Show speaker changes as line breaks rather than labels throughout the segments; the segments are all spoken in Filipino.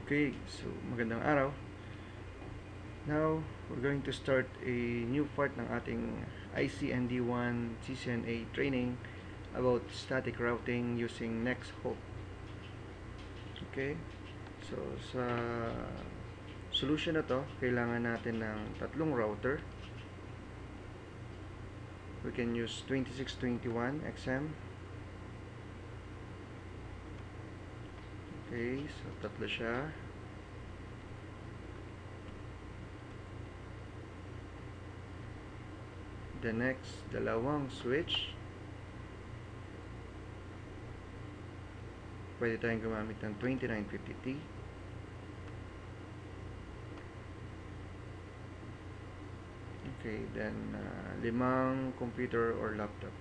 Okay, so magandang araw. Now, we're going to start a new part ng ating ICND1 CCNA training about static routing using NextHope. Okay, so sa solution na to, kailangan natin ng tatlong router. We can use 2621 XM. Okay, so tatlo siya. The next, dalawang switch. Pwede tayong gumamit ng 2950T. Okay, then limang computer or laptop.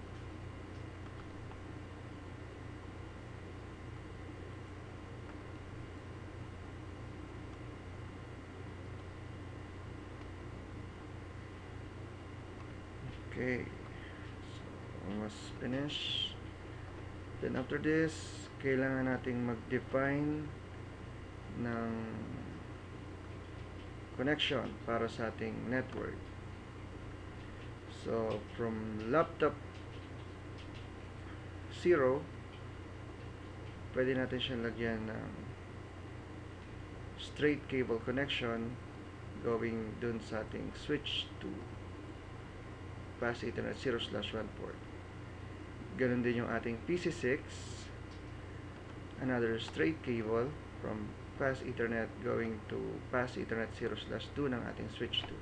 Okay, so almost finished. Then after this, kailangan nating mag-define ng connection para sa ating network. So from laptop 0, pwede natin siyang lagyan ng straight cable connection going dun sa ating switch to pass Ethernet 0/1 port. Ganun din yung ating PC6, another straight cable from pass Ethernet going to pass Ethernet 0/2 ng ating switch 2.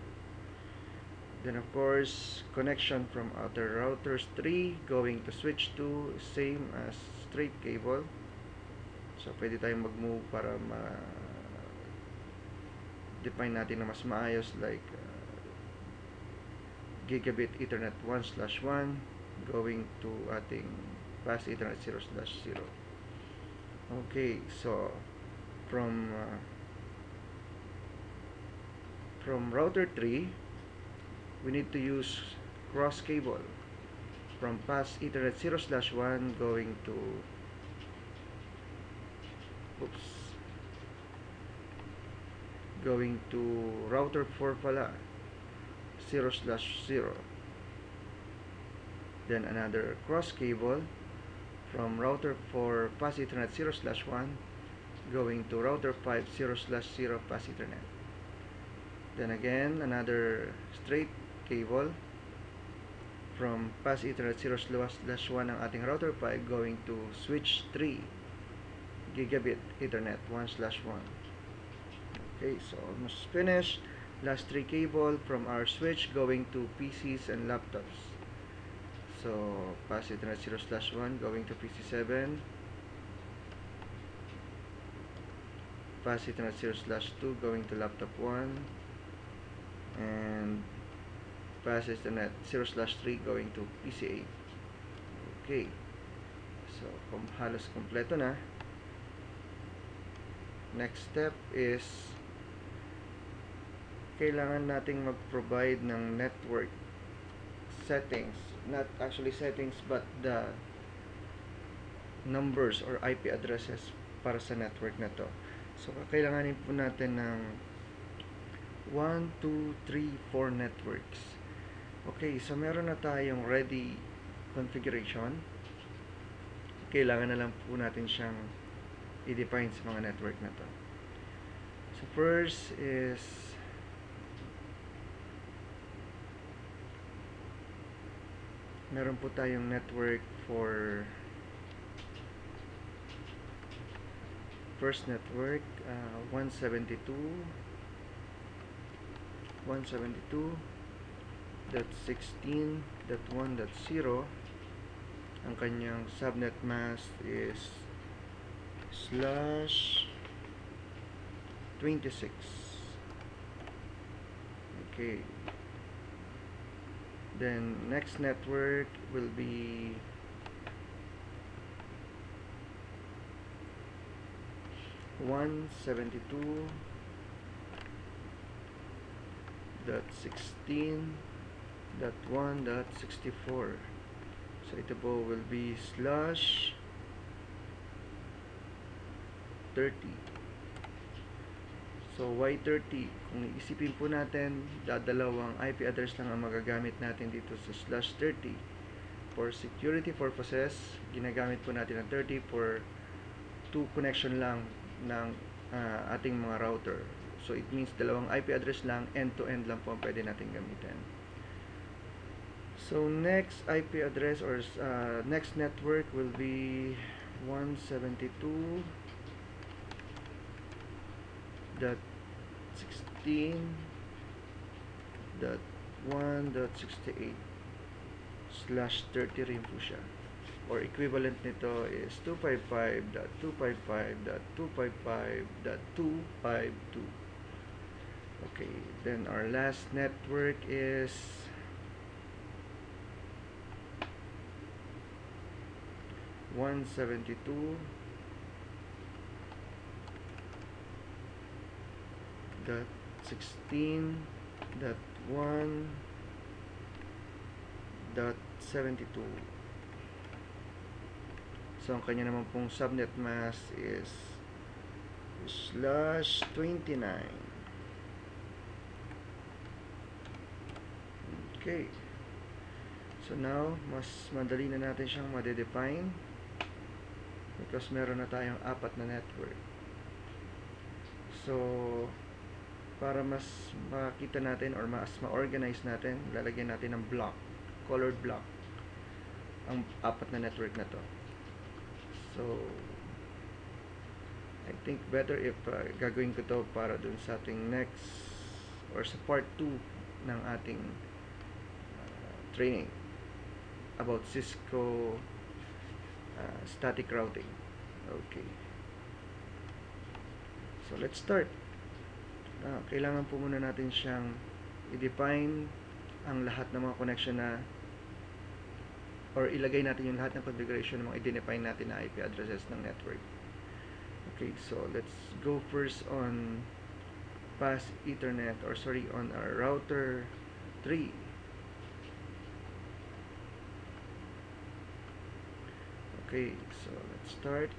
Then of course, connection from outer routers 3 going to switch 2, same as straight cable. So pwede tayong mag-move para define natin na mas maayos, like gigabit Ethernet 1/1 going to ating pass Ethernet 0/0. Okay, so from router 3, we need to use cross cable from pass Ethernet 0/1 going to router 4 pala, 0/0. Then another cross cable from router 4 pass Ethernet 0/1 going to router 5 0/0 pass Ethernet. Then again, another straight cable from pass Ethernet 0/1 ng ating router 5 going to switch 3 gigabit Ethernet 1/1. Okay, so almost finished. Last 3 cable from our switch going to PCs and laptops. So pass Ethernet 0/1 going to PC7, pass Ethernet 0/2 going to laptop 1, and pass Ethernet 0/3 going to PC8. Okay, so halos kompleto na. Next step is kailangan nating mag-provide ng network settings, not actually settings but the numbers or IP addresses para sa network na to. So kailanganin po natin ng 1, 2, 3, 4 networks. Okay, so meron na tayong ready configuration. Kailangan na lang po natin siyang i-define sa mga network na to. So first is meron po tayong network for first network 172.16.1.0. Ang kanyang subnet mask is /26. Okay, then next network will be .172.16.1.64. So ito po will be /30. So Y30, kung iisipin po natin, dadalawang IP address lang ang magagamit natin dito sa /30. For security purposes, ginagamit po natin ang 30 for 2 connection lang ng ating mga router. So it means dalawang IP address lang, end-to-end lang po ang pwede natin gamitin. So next IP address or next network will be 172.16.1.68/30 rin po siya. Or equivalent nito is 255.255.255.252. Okay, then our last network is 172.16.1.72. So ang kanya naman pong subnet mask is /29. Okay. So now, mas madali na natin siyang ma-define because meron na tayong 4 na network. So, para mas makita natin or mas ma-organize natin, lalagyan natin ng block, colored block, ang 4 na network na to. So, I think better if gagawin ko to para dun sa ating next or sa part 2 ng ating training about Cisco static routing. Okay. So, let's start. Kailangan po muna natin siyang i-define ang lahat ng mga connection na or ilagay natin yung lahat ng configuration ng mga i-define natin na IP addresses ng network. Okay, so let's go first on PAS Ethernet or sorry, on our router 3. Okay, so let's start.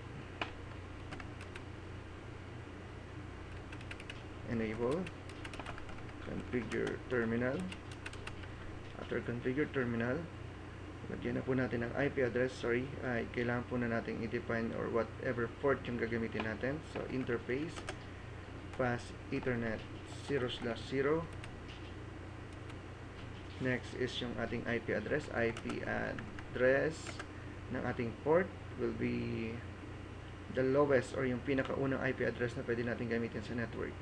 Enable, configure terminal. After configure terminal, lagyan na po natin ang IP address. Sorry, kailangan po na natin i-define or whatever port yung gagamitin natin. So interface PAS Ethernet 0/0. Next is yung ating IP address. IP address ng ating port will be the lowest or yung pinakaunang IP address na pwede natin gamitin sa network,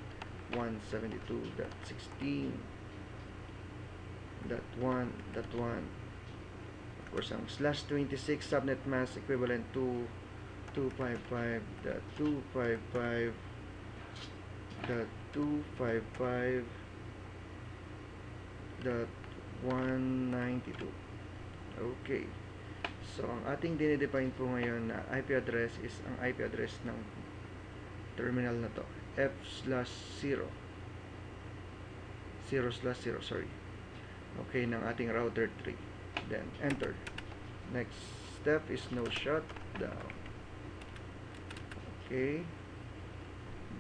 172.16.1.1. Of course, ang /26 subnet mask equivalent to 255.255.192. Okay. So, ang ating dinidefine po ngayon na IP address is ang IP address ng terminal na to, F/0 0/0, sorry. Okay, ng ating router 3. Then, enter. Next step is no shutdown. Okay.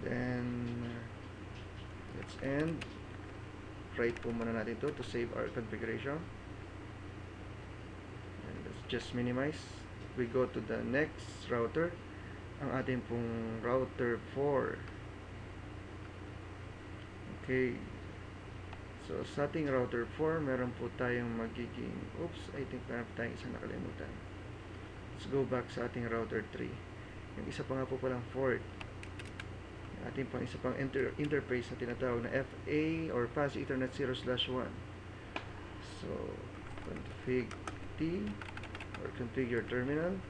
Then, let's end. Write po muna natin to save our configuration. And let's just minimize. We go to the next router. Ang ating pong router 4. Okay. So, sa ating router 4, meron po tayong magiging, oops, I think meron po tayong isang nakalimutan. Let's go back sa ating router 3. Yung isa pa nga po palang port. Yung ating pang isa pang interface na tinatawag na FA or PAS Ethernet 0/1. So, config T or configure terminal.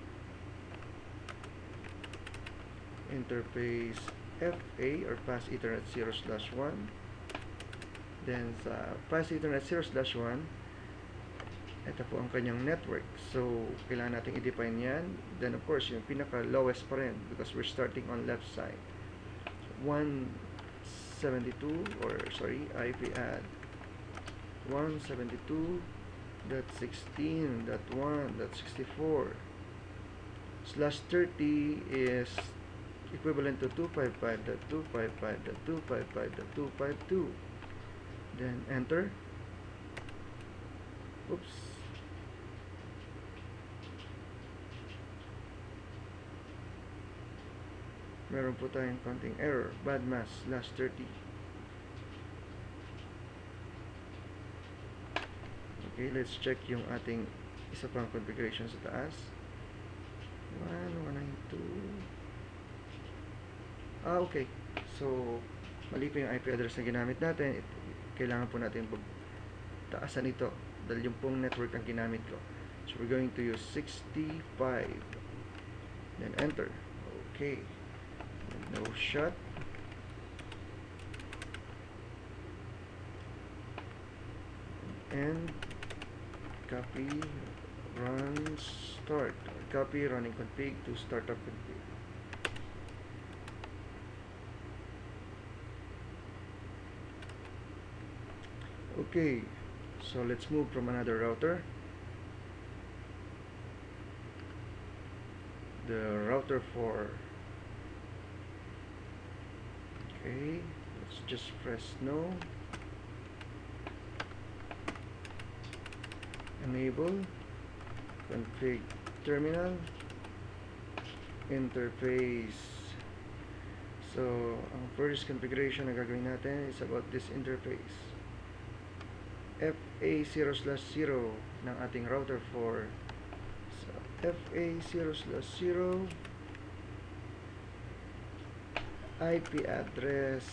Interface FA or PAS Ethernet 0/1. Then sa PAS Ethernet 0/1, ito po ang kanyang network. So, kailangan natin i-define yan. Then of course, yung pinaka lowest pa rin because we're starting on left side. 172 or sorry, IP add 172.16.1.64/30 is equivalent to 255.255.255.252. Then enter. Oops. Meron po tayong konting error. Bad mass last 30. Okay, let's check yung ating isa pang configuration sa taas. 192. Okay. So, mali po yung IP address na ginamit natin. Kailangan po natin taasan ito dahil yung pong network ang ginamit ko. So, we're going to use 65. Then enter. Okay. No shot. And copy run start. Copy running config to startup config. Okay, so let's move from another router. The router for okay, let's just press no. Enable config terminal interface. So, ang first configuration na gagawin natin is about this interface. FA0/0 ng ating router 4. So, FA0/0 IP address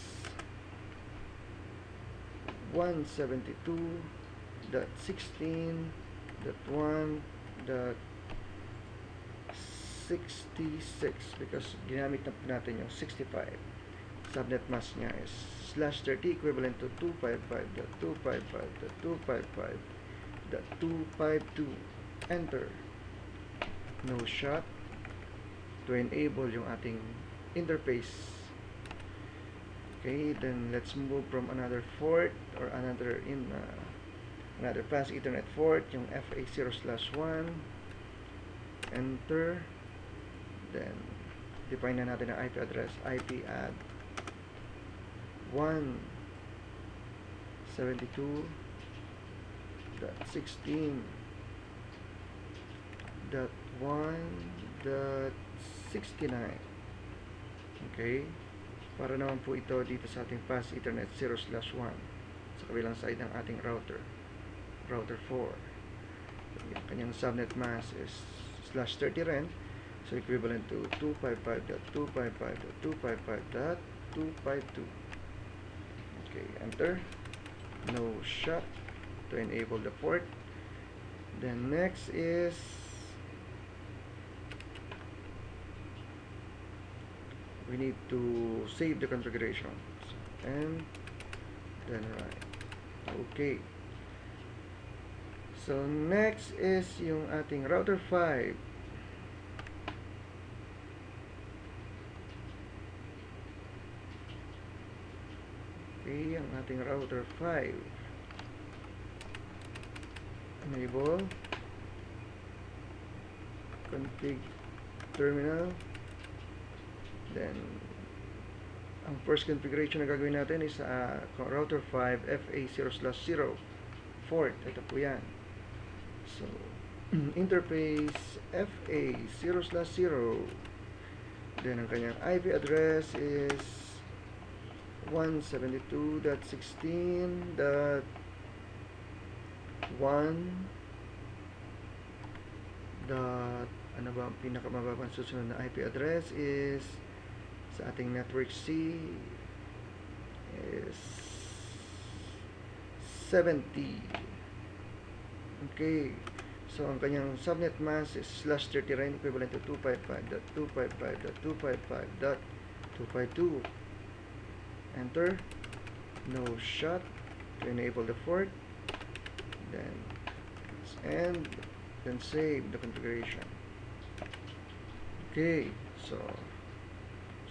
172.1.66 because ginamit na natin yung 65. Subnet mask niya is /30 equivalent to 255.255.255.252. Enter. No shot to enable yung ating interface. Okay, then let's move from another port or another fast Ethernet port, yung FA0/1. Enter. Then define na natin ang IP address. IP add 172.16.1.69. Okay, para naman po ito dito sa ating fast Ethernet 0/1 sa kabilang side ng ating router 4. Yung kanyang subnet mask is /30 rin, so equivalent to 255.255.255.252. Okay, enter. No shot to enable the port. Then next is we need to save the configuration. And then right. Okay. So next is yung ating router 5. Okay, ang ating router 5. Enable config terminal. Then ang first configuration na gagawin natin is router 5 FA0/0 port. Ito po yan. So interface FA0/0. Then ang kanyang IP address is 172.16.1. Ano ba ang pinakamababang susunod na IP address is sa ating network C is 70. Okay, so ang kanyang subnet mask is /30 rin, equivalent to 255.255.255.252. Enter. No shot to enable the port. Then end. Then save the configuration. Okay, so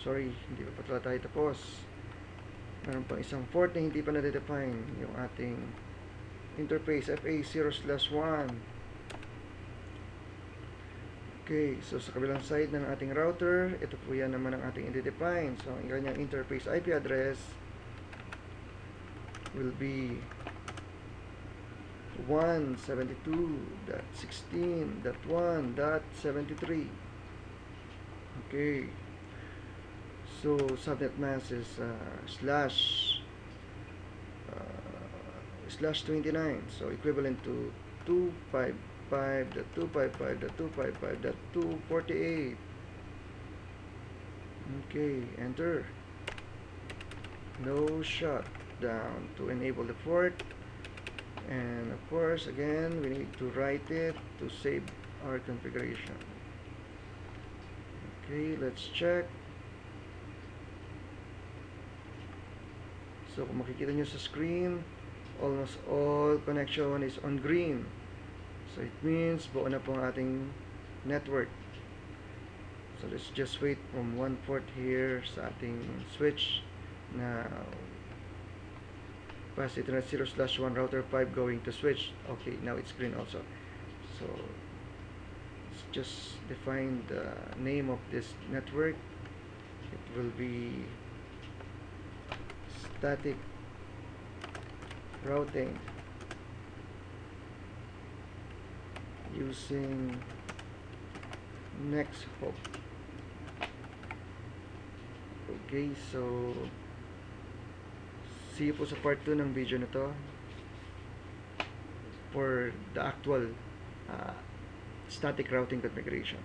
sorry, hindi pa pala tayo tapos. Meron pang isang port na hindi pa na-define, yung ating interface FA0/1. Okay, so sa kabilang side ng ating router, ito po yan naman ang ating i-define. So, ang kanyang interface IP address will be 172.16.1.73. Okay, so subnet mask is slash 29, so equivalent to 255.255.255.248. Okay, enter. No shutdown to enable the port, and of course again we need to write it to save our configuration. Okay, let's check. So kung makikita nyo sa screen, almost all connection is on green. So it means buo na po ang ating network. So let's just wait from one port here sa ating switch na pass Ethernet 0/1 router 5 going to switch. Okay, now it's green also. So let's just define the name of this network. It will be static routing using NextHop. Okay, so see you po sa part 2 ng video na to for the actual static routing configuration.